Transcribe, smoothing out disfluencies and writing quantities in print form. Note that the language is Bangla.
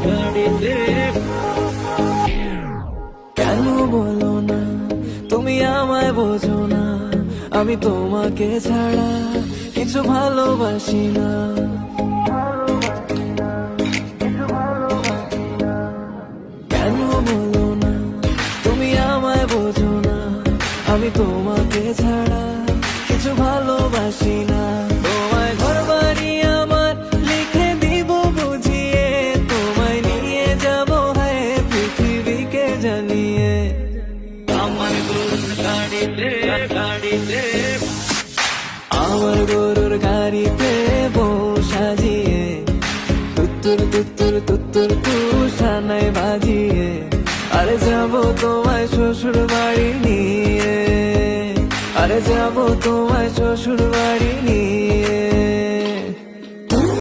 গাড়িতে। কেন বলো না তুমি আমায় বোঝো না, আমি তোমাকে ছাড়া কিছু ভালোবাসি না। কেন বলো না তুমি আমায় বোঝো না, আমি তোমাকে ছাড়া কিছু ভালোবাসি না। তোমায় ঘর বাড়ি আমার লিখে দিব বুঝিয়ে, তোমায় নিয়ে যাব হ্যাঁ পৃথিবীকে জানিয়ে। আমার গরুর গাড়িতে, গাড়িতে, আমার গরুর গাড়িতে বউ সাজিয়ে, তুত্তুর তুত্তুর তুত্তুর তুষানায় বাজিয়ে, আরে যাবো তোমায় শ্বশুর বাড়ি নিয়ে, আরে যাবো তোমায় শ্বশুর বাড়ি